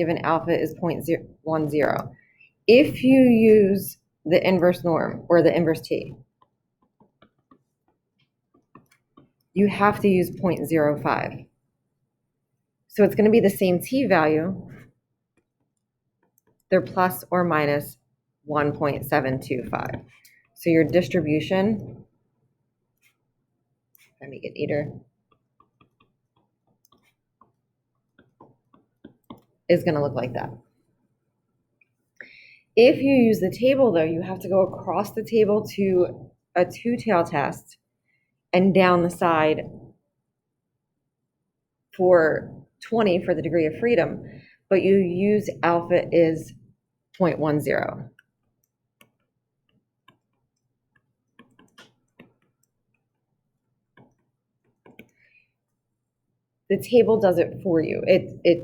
given alpha is 0.10. If you use the inverse norm or the inverse t, you have to use 0.05. So it's going to be the same t value. They're plus or minus 1.725. So your distribution, if I make it either, is going to look like that. If you use the table, though, you have to go across the table to a two-tail test and down the side for 20 for the degree of freedom, but you use alpha is 0.10. The table does it for you. It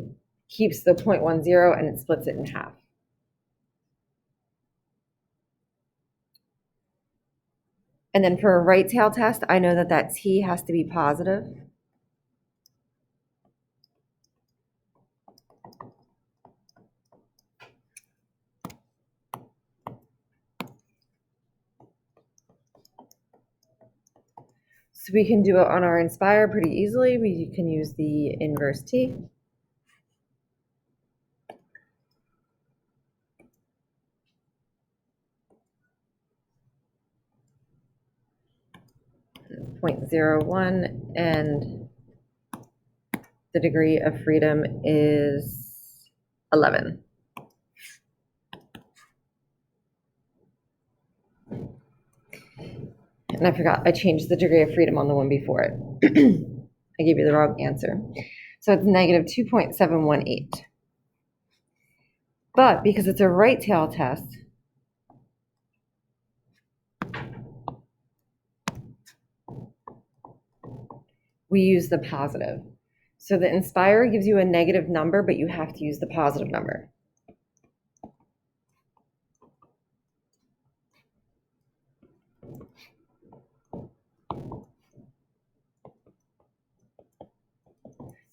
keeps the 0.10 and it splits it in half. And then for a right tail test, I know that that t has to be positive. So we can do it on our Inspire pretty easily. We can use the inverse t. .01, and the degree of freedom is 11. And I forgot, I changed the degree of freedom on the one before it. I gave you the wrong answer. So it's negative 2.718. But because it's a right tail test, we use the positive. So the Inspire gives you a negative number, but you have to use the positive number.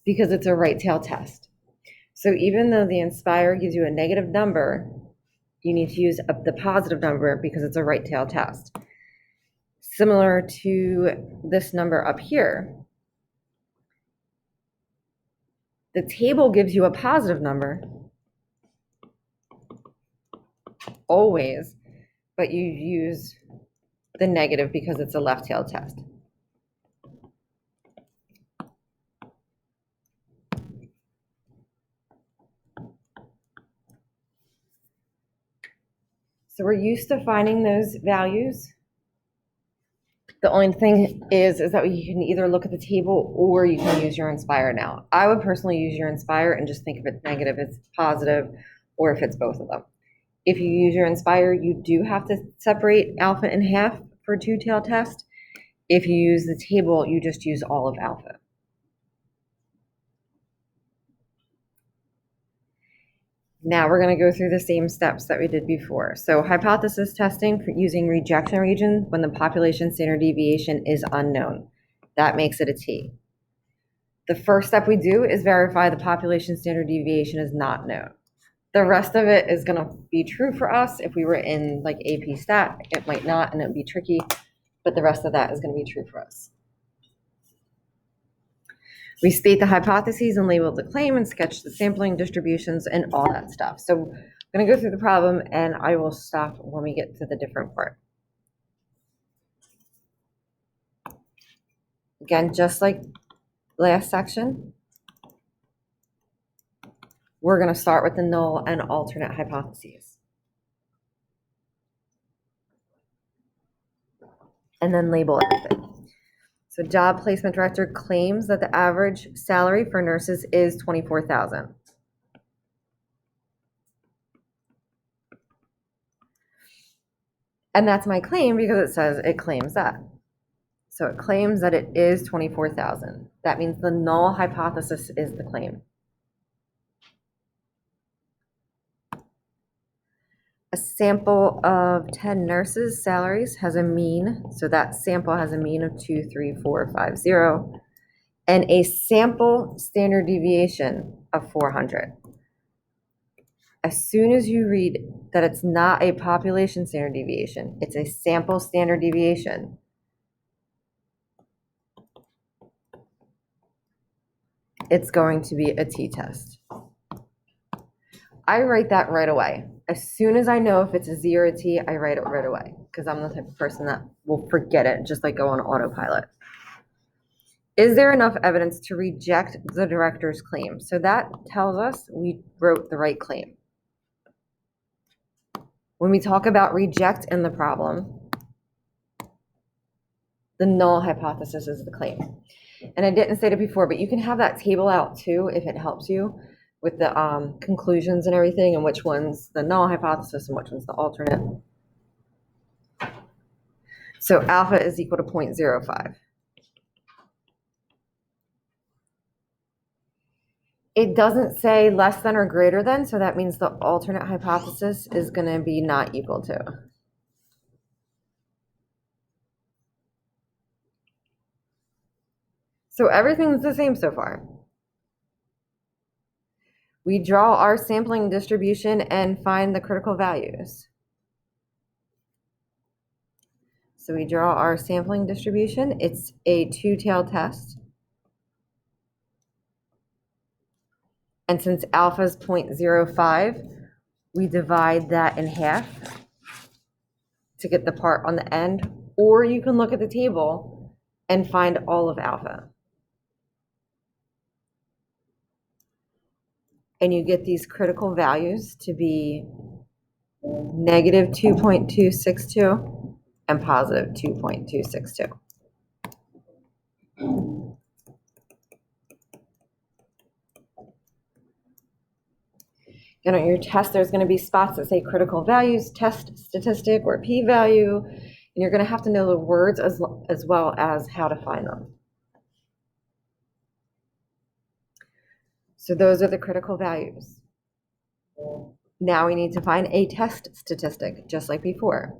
Because it's a right tail test. So even though the Inspire gives you a negative number, you need to use the positive number because it's a right tail test. Similar to this number up here, the table gives you a positive number, always, but you use the negative because it's a left tail test. So we're used to finding those values. The only thing is that you can either look at the table or you can use your Inspire now. I would personally use your Inspire and just think if it's negative, it's positive, or if it's both of them. If you use your Inspire, you do have to separate alpha in half for two-tail test. If you use the table, you just use all of alpha. Now we're going to go through the same steps that we did before. So hypothesis testing for using rejection region when the population standard deviation is unknown. That makes it a T. The first step we do is verify the population standard deviation is not known. The rest of it is going to be true for us. If we were in like AP Stat, it might not, and it would be tricky, but the rest of that is going to be true for us. We state the hypotheses and label the claim and sketch the sampling distributions and all that stuff. So I'm going to go through the problem and I will stop when we get to the different part. Again, just like last section, we're going to start with the null and alternate hypotheses. And then label everything. So job placement director claims that the average salary for nurses is $24,000. And that's my claim because it says it claims that. So it claims that it is $24,000. That means the null hypothesis is the claim. A sample of 10 nurses' salaries has a mean, so that sample has a mean of 23450, and a sample standard deviation of 400. As soon as you read that it's not a population standard deviation, it's a sample standard deviation, it's going to be a t-test. I write that right away. As soon as I know if it's a Z or a T, I write it right away because I'm the type of person that will forget it, just like go on autopilot. Is there enough evidence to reject the director's claim? So that tells us we wrote the right claim. When we talk about reject in the problem, the null hypothesis is the claim. And I didn't say it before, but you can have that table out too if it helps you with the conclusions and everything, and which one's the null hypothesis and which one's the alternate. So alpha is equal to 0.05. It doesn't say less than or greater than, so that means the alternate hypothesis is going to be not equal to. So everything's the same so far. We draw our sampling distribution and find the critical values. So we draw our sampling distribution. It's a two-tailed test. And since alpha is 0.05, we divide that in half to get the part on the end. Or you can look at the table and find all of alpha. And you get these critical values to be negative 2.262 and positive 2.262. And on your test, there's going to be spots that say critical values, test statistic, or p-value, and you're going to have to know the words as well as how to find them. So those are the critical values. Now we need to find a test statistic, just like before.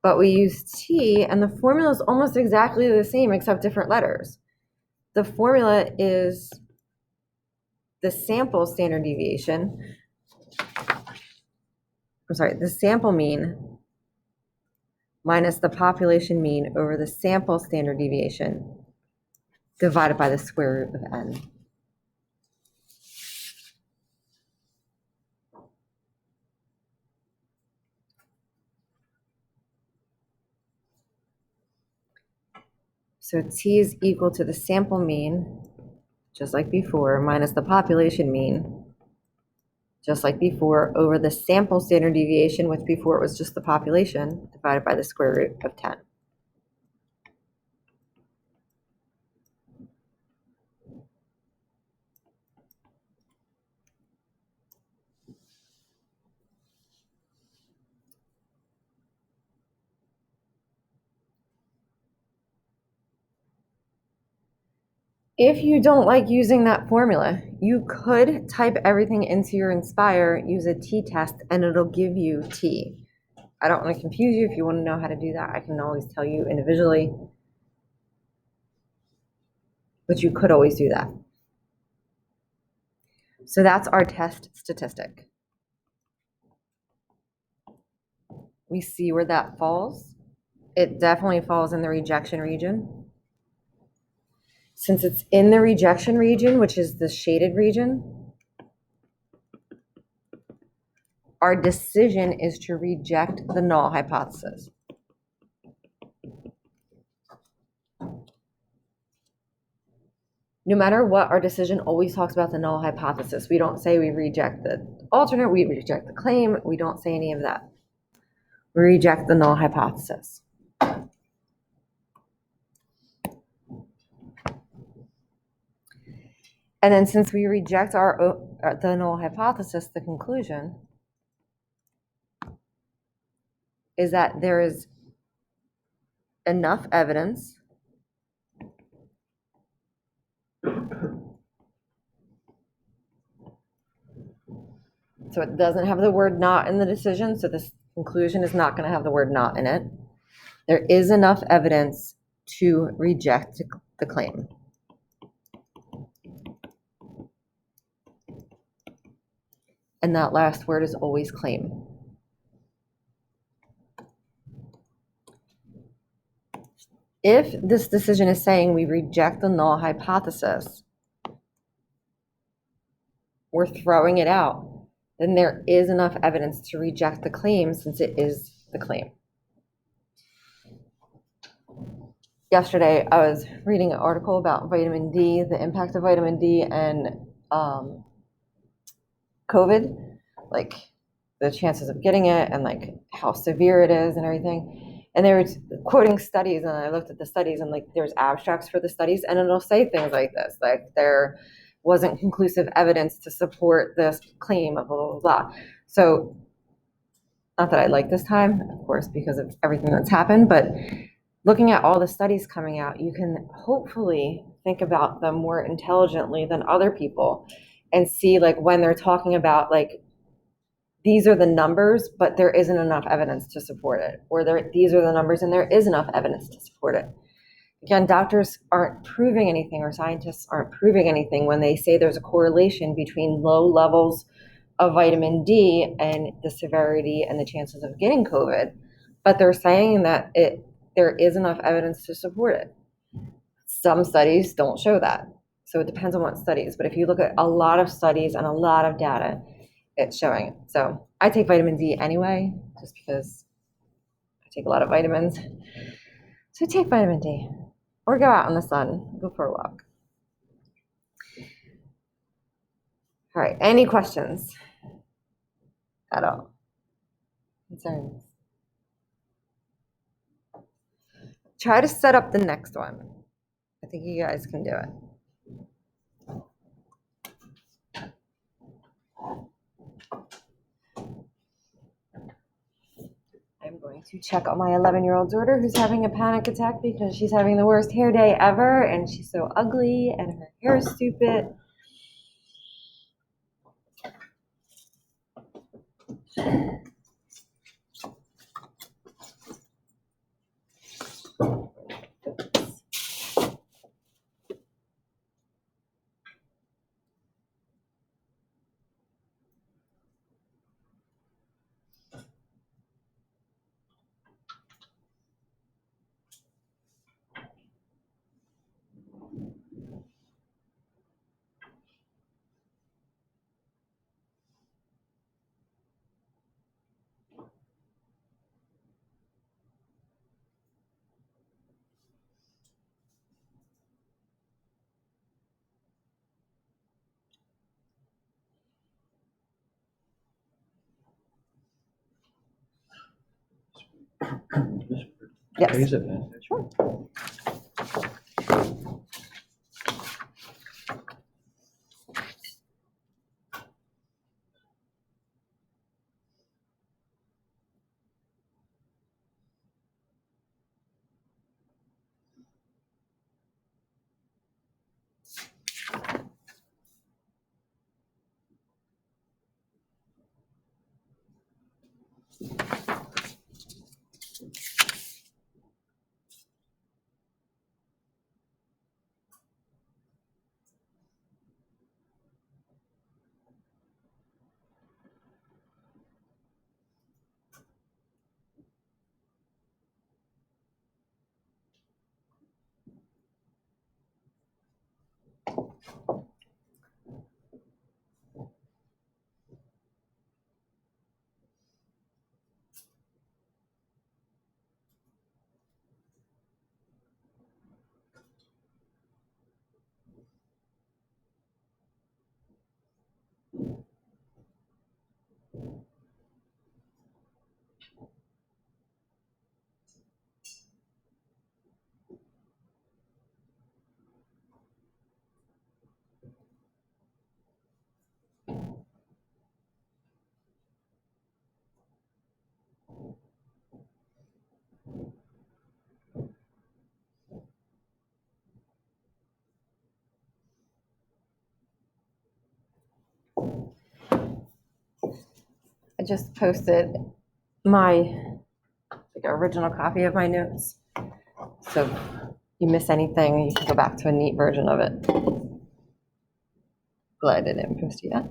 But we use T, and the formula is almost exactly the same, except different letters. The formula is the sample standard deviation. The sample mean minus the population mean over the sample standard deviation divided by the square root of n. So T is equal to the sample mean, just like before, minus the population mean, just like before, over the sample standard deviation, which before it was just the population, divided by the square root of 10. If you don't like using that formula, you could type everything into your Inspire, use a t-test, and it'll give you T. I don't want to confuse you. If you want to know how to do that, I can always tell you individually. But you could always do that. So that's our test statistic. We see where that falls. It definitely falls in the rejection region. Since it's in the rejection region, which is the shaded region, our decision is to reject the null hypothesis. No matter what, our decision always talks about the null hypothesis. We don't say we reject the alternate, we reject the claim, we don't say any of that. We reject the null hypothesis. And then since we reject the null hypothesis, the conclusion is that there is enough evidence so it doesn't have the word not in the decision, so this conclusion is not going to have the word not in it. There is enough evidence to reject the claim. And that last word is always claim. If this decision is saying we reject the null hypothesis, we're throwing it out, then there is enough evidence to reject the claim since it is the claim. Yesterday, I was reading an article about vitamin D, the impact of vitamin D and COVID, like the chances of getting it and like how severe it is and everything. And they were quoting studies, and I looked at the studies, and like there's abstracts for the studies, and it'll say things like this, like there wasn't conclusive evidence to support this claim of blah, blah, blah. So not that I like this time, of course, because of everything that's happened, but looking at all the studies coming out, you can hopefully think about them more intelligently than other people and see like when they're talking about like these are the numbers, but there isn't enough evidence to support it, or these are the numbers and there is enough evidence to support it. Again, doctors aren't proving anything, or scientists aren't proving anything when they say there's a correlation between low levels of vitamin D and the severity and the chances of getting COVID, but they're saying that there is enough evidence to support it. Some studies don't show that. So it depends on what studies, but if you look at a lot of studies and a lot of data, it's showing it. So I take vitamin D anyway, just because I take a lot of vitamins. So take vitamin D or go out in the sun, go for a walk. All right, any questions at all? Concerns? Try to set up the next one. I think you guys can do it. I'm going to check on my 11-year-old daughter who's having a panic attack because she's having the worst hair day ever and she's so ugly and her hair is stupid. Yes. Sure. I just posted my original copy of my notes. So if you miss anything, you can go back to a neat version of it. Glad I didn't post it yet.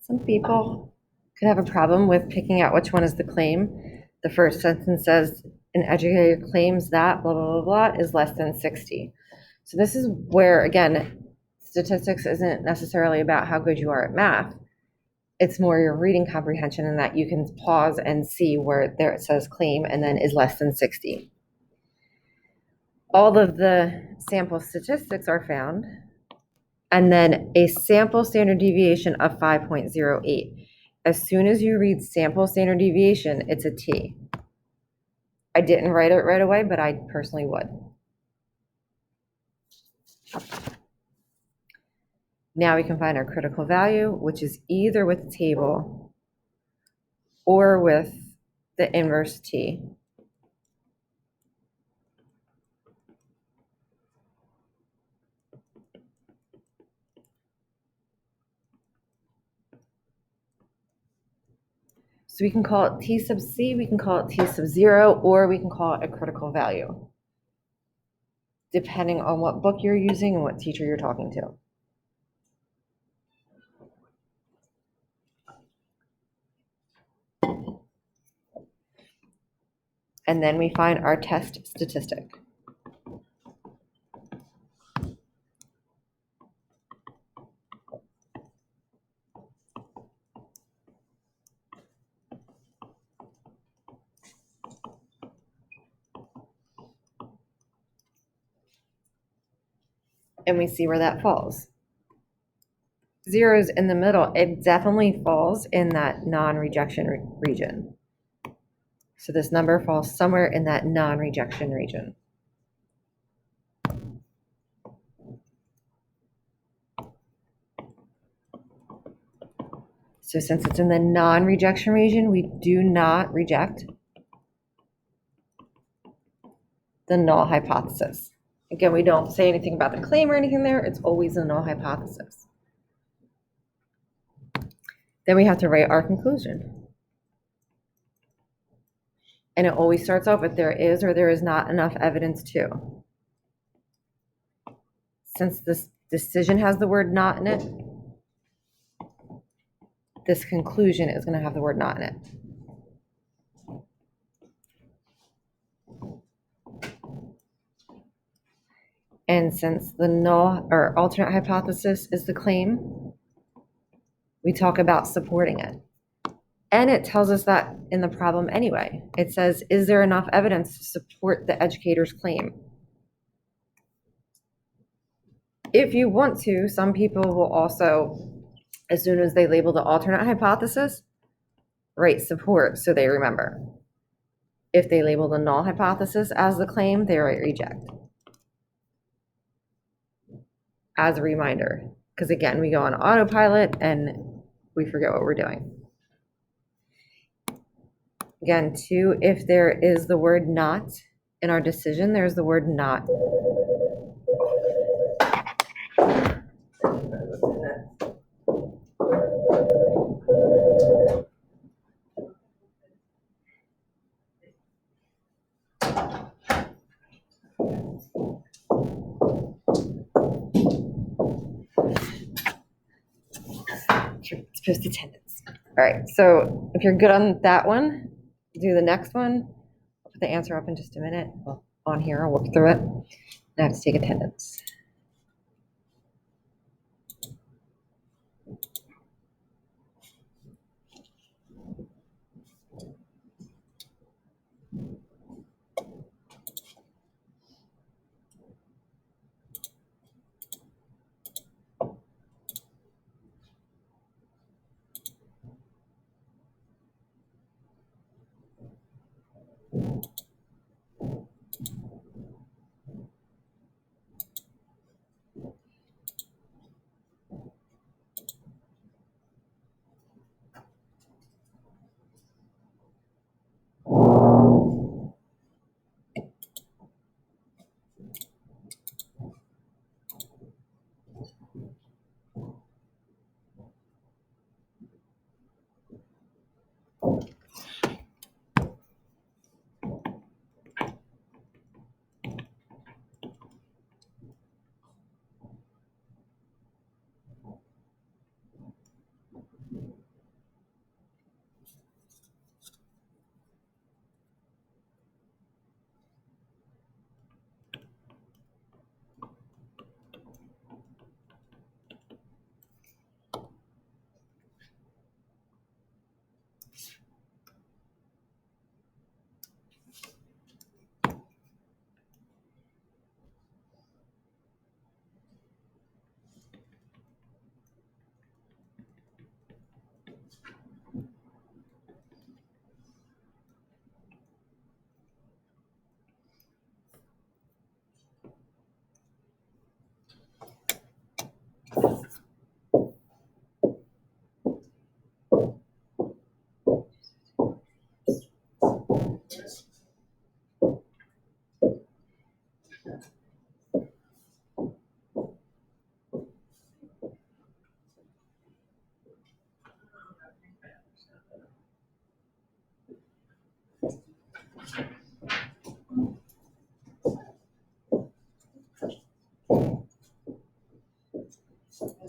Some people could have a problem with picking out which one is the claim. The first sentence says, an educator claims that blah, blah, blah, blah is less than 60. So this is where, again, statistics isn't necessarily about how good you are at math. It's more your reading comprehension, and that you can pause and see where there it says claim and then is less than 60. All of the sample statistics are found, and then a sample standard deviation of 5.08. As soon as you read sample standard deviation, it's a T. I didn't write it right away, but I personally would. Now we can find our critical value, which is either with the table or with the inverse T. So we can call it T sub C, we can call it T sub 0, or we can call it a critical value, depending on what book you're using and what teacher you're talking to. And then we find our test statistic. And we see where that falls. Zero's in the middle. It definitely falls in that non-rejection region. So this number falls somewhere in that non-rejection region. So since it's in the non-rejection region, we do not reject the null hypothesis. Again, we don't say anything about the claim or anything there. It's always a null hypothesis. Then we have to write our conclusion. And it always starts off with there is or there is not enough evidence to. Since this decision has the word not in it, this conclusion is going to have the word not in it. And since the null or alternate hypothesis is the claim, we talk about supporting it. And it tells us that in the problem anyway. It says, is there enough evidence to support the educator's claim? If you want to, some people will also, as soon as they label the alternate hypothesis, write support so they remember. If they label the null hypothesis as the claim, they write reject as a reminder. Because again, we go on autopilot and we forget what we're doing. Again, too, if there is the word not in our decision, there's the word not. It's post attendance. All right, so if you're good on that one, do the next one. I'll put the answer up in just a minute. Well, on here, I'll work through it. I have to take attendance.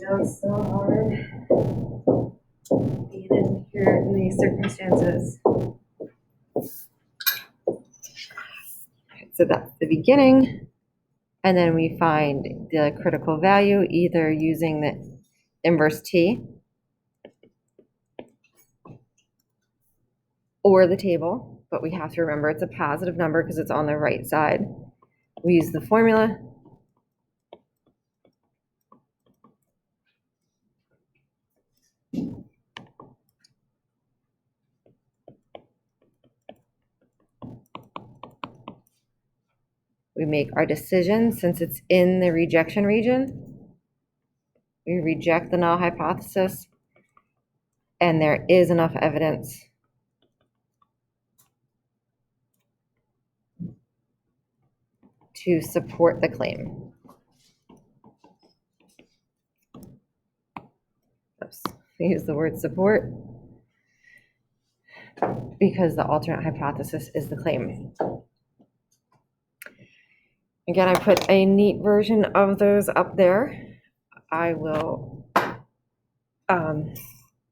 know it's so hard being in here in these circumstances. So that's the beginning. And then we find the critical value either using the inverse t or the table, but we have to remember it's a positive number because it's on the right side. We use the formula. We make our decision since it's in the rejection region. We reject the null hypothesis, and there is enough evidence to support the claim. Oops, we use the word support because the alternate hypothesis is the claim. Again, I put a neat version of those up there. I will